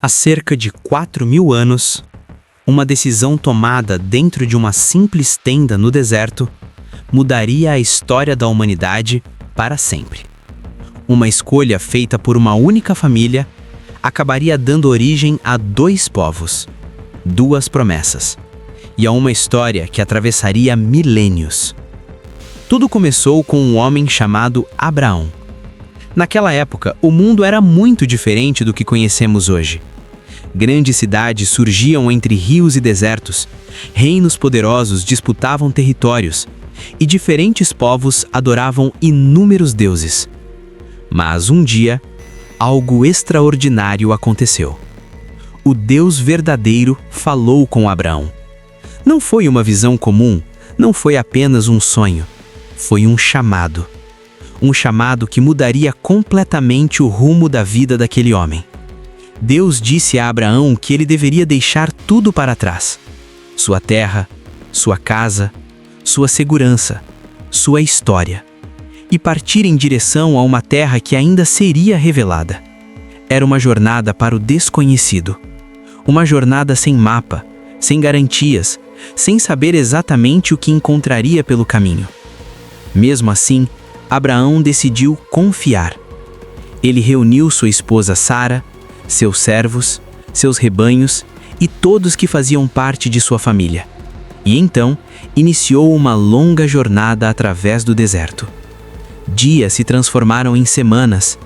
Há cerca de 4.000 anos, uma decisão tomada dentro de uma simples tenda no deserto mudaria a história da humanidade para sempre. Uma escolha feita por uma única família acabaria dando origem a 2 povos, 2 promessas, e a uma história que atravessaria milênios. Tudo começou com um homem chamado Abraão. Naquela época, o mundo era muito diferente do que conhecemos hoje. Grandes cidades surgiam entre rios e desertos, reinos poderosos disputavam territórios, e diferentes povos adoravam inúmeros deuses. Mas um dia, algo extraordinário aconteceu. O Deus verdadeiro falou com Abraão. Não foi uma visão comum, não foi apenas um sonho, foi um chamado. Um chamado que mudaria completamente o rumo da vida daquele homem. Deus disse a Abraão que ele deveria deixar tudo para trás. Sua terra, sua casa, sua segurança, sua história. E partir em direção a uma terra que ainda seria revelada. Era uma jornada para o desconhecido. Uma jornada sem mapa, sem garantias, sem saber exatamente o que encontraria pelo caminho. Mesmo assim, Abraão decidiu confiar. Ele reuniu sua esposa Sara, seus servos, seus rebanhos e todos que faziam parte de sua família. E então, iniciou uma longa jornada através do deserto. Dias se transformaram em semanas,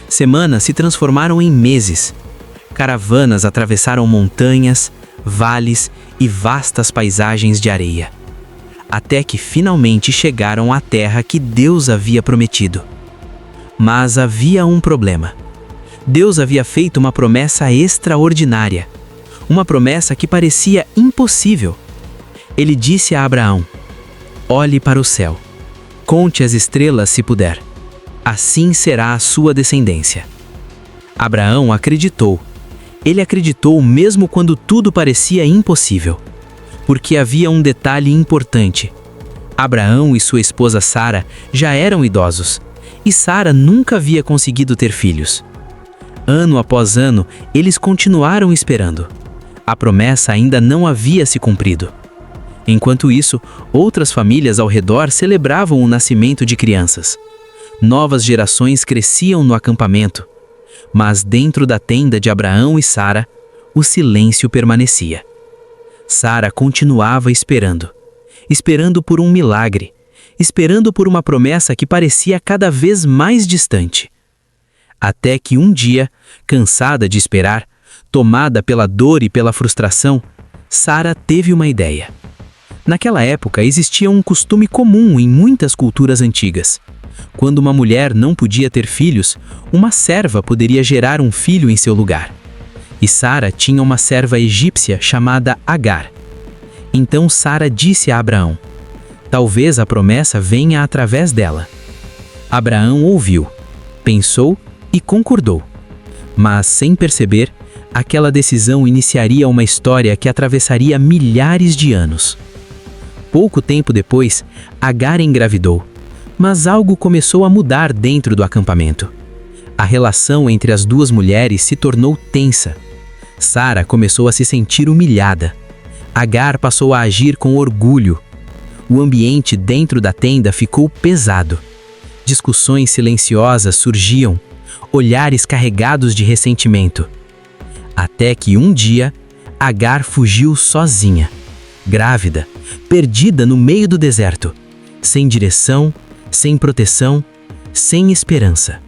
semanas se transformaram em meses. Caravanas atravessaram montanhas, vales e vastas paisagens de areia. Até que finalmente chegaram à terra que Deus havia prometido. Mas havia um problema. Deus havia feito uma promessa extraordinária, uma promessa que parecia impossível. Ele disse a Abraão: olhe para o céu, conte as estrelas se puder, assim será a sua descendência. Abraão acreditou. Ele acreditou mesmo quando tudo parecia impossível. Porque havia um detalhe importante. Abraão e sua esposa Sara já eram idosos, e Sara nunca havia conseguido ter filhos. Ano após ano, eles continuaram esperando. A promessa ainda não havia se cumprido. Enquanto isso, outras famílias ao redor celebravam o nascimento de crianças. Novas gerações cresciam no acampamento. Mas dentro da tenda de Abraão e Sara, o silêncio permanecia. Sara continuava esperando, esperando por um milagre, esperando por uma promessa que parecia cada vez mais distante. Até que um dia, cansada de esperar, tomada pela dor e pela frustração, Sara teve uma ideia. Naquela época existia um costume comum em muitas culturas antigas. Quando uma mulher não podia ter filhos, uma serva poderia gerar um filho em seu lugar. E Sara tinha uma serva egípcia chamada Agar. Então Sara disse a Abraão: talvez a promessa venha através dela. Abraão ouviu, pensou e concordou. Mas, sem perceber, aquela decisão iniciaria uma história que atravessaria milhares de anos. Pouco tempo depois, Agar engravidou, mas algo começou a mudar dentro do acampamento. A relação entre as 2 mulheres se tornou tensa. Sara começou a se sentir humilhada. Agar passou a agir com orgulho. O ambiente dentro da tenda ficou pesado. Discussões silenciosas surgiam, olhares carregados de ressentimento. Até que um dia, Agar fugiu sozinha, grávida, perdida no meio do deserto, sem direção, sem proteção, sem esperança.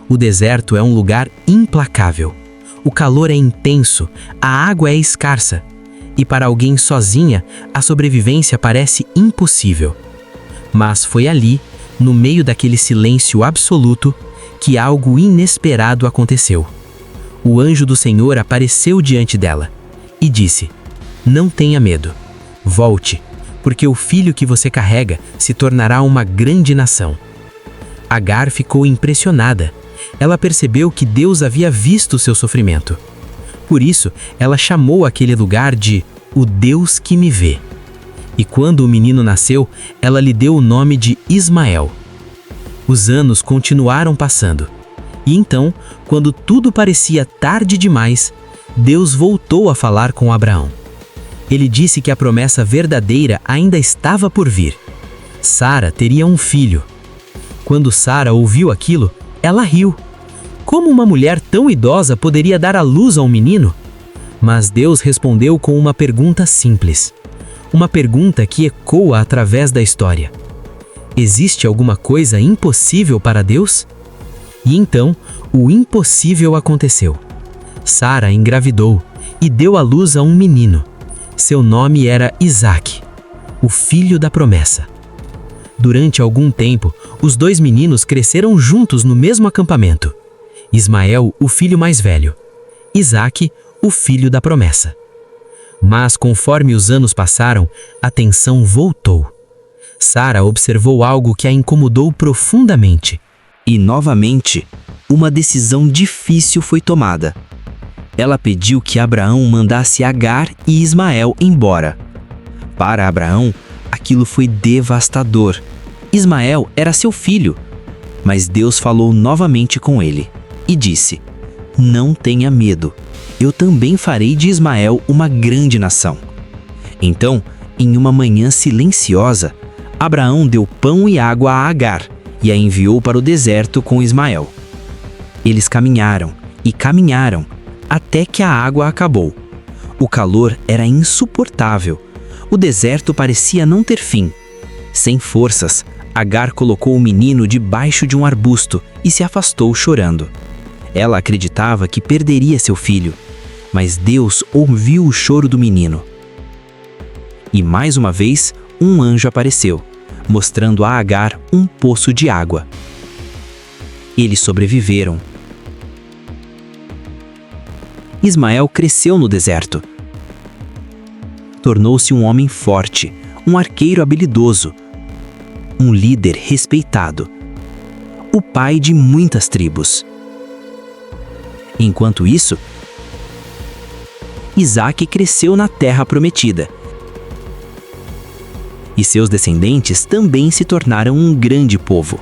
O deserto é um lugar implacável. O calor é intenso, a água é escassa, e para alguém sozinha, a sobrevivência parece impossível. Mas foi ali, no meio daquele silêncio absoluto, que algo inesperado aconteceu. O anjo do Senhor apareceu diante dela e disse: não tenha medo, volte, porque o filho que você carrega se tornará uma grande nação. Agar ficou impressionada. Ela percebeu que Deus havia visto seu sofrimento. Por isso, ela chamou aquele lugar de o Deus que me vê. E quando o menino nasceu, ela lhe deu o nome de Ismael. Os anos continuaram passando. E então, quando tudo parecia tarde demais, Deus voltou a falar com Abraão. Ele disse que a promessa verdadeira ainda estava por vir. Sara teria um filho. Quando Sara ouviu aquilo, ela riu. Como uma mulher tão idosa poderia dar à luz a um menino? Mas Deus respondeu com uma pergunta simples. Uma pergunta que ecoa através da história. Existe alguma coisa impossível para Deus? E então, o impossível aconteceu. Sara engravidou e deu à luz a um menino. Seu nome era Isaque, o filho da promessa. Durante algum tempo, os dois meninos cresceram juntos no mesmo acampamento. Ismael, o filho mais velho. Isaque, o filho da promessa. Mas conforme os anos passaram, a tensão voltou. Sara observou algo que a incomodou profundamente. E novamente, uma decisão difícil foi tomada. Ela pediu que Abraão mandasse Agar e Ismael embora. Para Abraão, aquilo foi devastador. Ismael era seu filho. Mas Deus falou novamente com ele e disse: "Não tenha medo. Eu também farei de Ismael uma grande nação." Então, em uma manhã silenciosa, Abraão deu pão e água a Agar e a enviou para o deserto com Ismael. Eles caminharam e caminharam até que a água acabou. O calor era insuportável. O deserto parecia não ter fim. Sem forças, Agar colocou o menino debaixo de um arbusto e se afastou chorando. Ela acreditava que perderia seu filho, mas Deus ouviu o choro do menino. E mais uma vez, um anjo apareceu, mostrando a Agar um poço de água. Eles sobreviveram. Ismael cresceu no deserto. Tornou-se um homem forte, um arqueiro habilidoso, um líder respeitado, o pai de muitas tribos. Enquanto isso, Isaque cresceu na terra prometida. E seus descendentes também se tornaram um grande povo.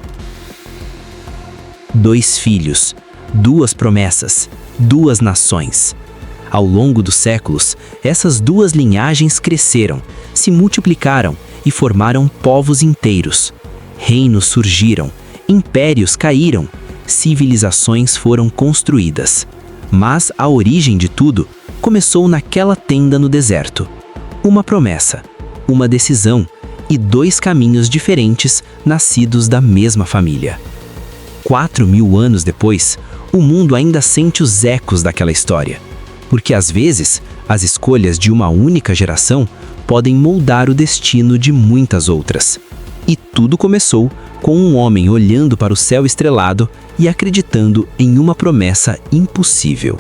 2 filhos, 2 promessas, 2 nações. Ao longo dos séculos, essas 2 linhagens cresceram, se multiplicaram e formaram povos inteiros. Reinos surgiram, impérios caíram, civilizações foram construídas. Mas a origem de tudo começou naquela tenda no deserto. Uma promessa, uma decisão e 2 caminhos diferentes nascidos da mesma família. 4.000 anos depois, o mundo ainda sente os ecos daquela história. Porque às vezes, as escolhas de uma única geração podem moldar o destino de muitas outras. E tudo começou com um homem olhando para o céu estrelado e acreditando em uma promessa impossível.